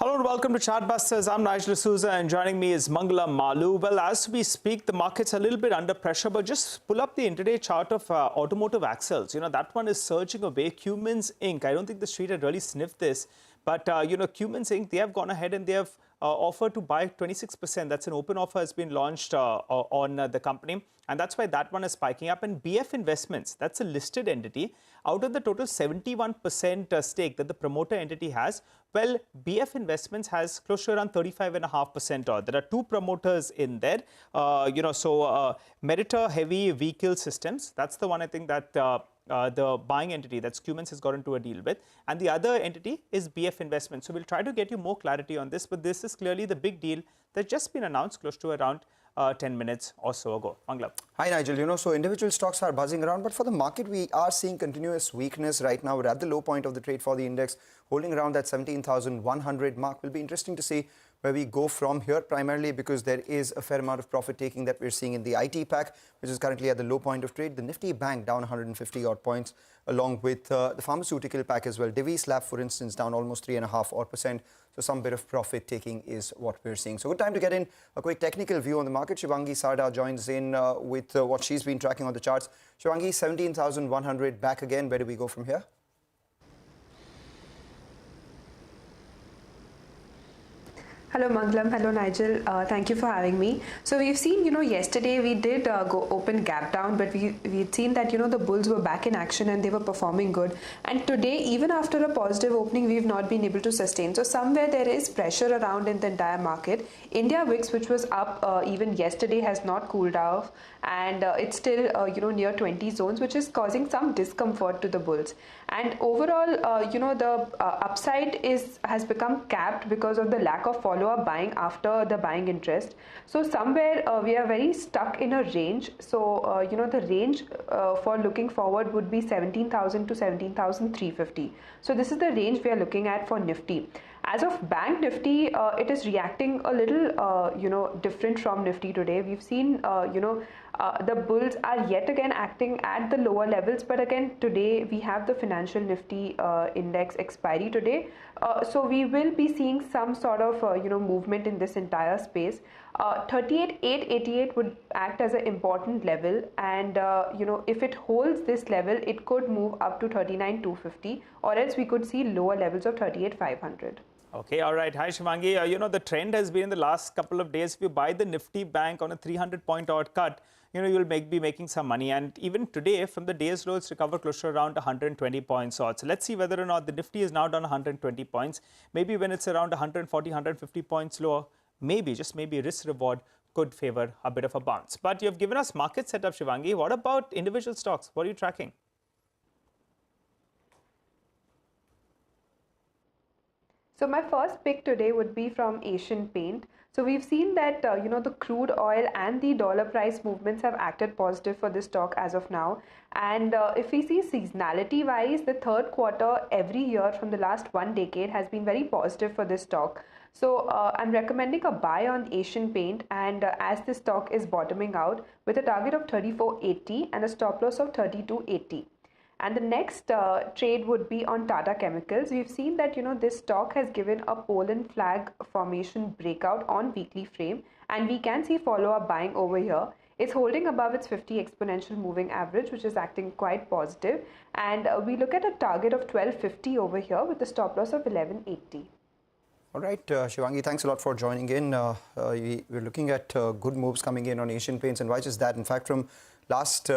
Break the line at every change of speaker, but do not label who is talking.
Hello and welcome to Chartbusters. I'm Nigel D'Souza and joining me is Mangala Malu. Well, as we speak, the market's a little bit under pressure, but just pull up the intraday chart of automotive axles. That one is surging away. Cummins Inc. I don't think the street had really sniffed this, but Cummins Inc. They have gone ahead and they have offered to buy 26%. That's an open offer has been launched on the company. And that's why that one is spiking up. And BF Investments, that's a listed entity. Out of the total 71% stake that the promoter entity has, well, BF Investments has close to around 35.5% odd. There are two promoters in there. Meritor Heavy Vehicle Systems, that's the one I think that the buying entity, that's Cummins, has got into a deal with. And the other entity is BF Investments. So we'll try to get you more clarity on this, but this is clearly the big deal that's just been announced close to around 10 minutes or so ago. Mangala.
Hi Nigel, so individual stocks are buzzing around, but for the market we are seeing continuous weakness right now. We're at the low point of the trade for the index, holding around that 17,100 mark. Will be interesting to see where we go from here, primarily because there is a fair amount of profit taking that we're seeing in the IT pack, which is currently at the low point of trade. The Nifty Bank down 150 odd points, along with the pharmaceutical pack as well. Divi's Lab, for instance, down almost 3.5 odd percent. So some bit of profit taking is what we're seeing. So good time to get in a quick technical view on the market. Shivangi Sarda joins in with what she's been tracking on the charts. Shivangi, 17,100 back again. Where do we go from here?
Hello Mangalam, hello Nigel, thank you for having me. So we've seen, yesterday we did go open gap down, but we'd seen that, the bulls were back in action and they were performing good. And today, even after a positive opening, we've not been able to sustain. So somewhere there is pressure around in the entire market. India VIX, which was up even yesterday, has not cooled off, and it's still, near 20 zones, which is causing some discomfort to the bulls. And overall, the upside has become capped because of the lack of follow-up buying after the buying interest. So somewhere we are very stuck in a range. So, the range for looking forward would be 17,000 to 17,350. So this is the range we are looking at for Nifty. As of Bank Nifty, it is reacting a little, different from Nifty today. We've seen, the bulls are yet again acting at the lower levels, but again today we have the financial Nifty index expiry today, so we will be seeing some sort of movement in this entire space. 38,888 would act as an important level, and if it holds this level, it could move up to 39,250, or else we could see lower levels of 38,500.
Okay, all right. Hi, Shivangi. The trend has been in the last couple of days, if you buy the Nifty Bank on a 300-point odd cut, you'll be making some money. And even today, from the day's low, it's recovered close to around 120 points odd. So let's see whether or not the Nifty is now down 120 points. Maybe when it's around 140, 150 points lower, maybe, just maybe, risk-reward could favor a bit of a bounce. But you've given us market setup, Shivangi. What about individual stocks? What are you tracking?
So my first pick today would be from Asian Paint. So we've seen that the crude oil and the dollar price movements have acted positive for this stock as of now. And if we see seasonality wise, the third quarter every year from the last one decade has been very positive for this stock. So I'm recommending a buy on Asian Paint, and as this stock is bottoming out with a target of 34.80 and a stop loss of 32.80. And the next trade would be on Tata Chemicals. We've seen that, this stock has given a Poland flag formation breakout on weekly frame, and we can see follow-up buying over here. It's holding above its 50 exponential moving average, which is acting quite positive. And we look at a target of 1250 over here with a stop loss of 1180.
All right, Shivangi, thanks a lot for joining in. We're looking at good moves coming in on Asian Paints, and why just that? In fact, from last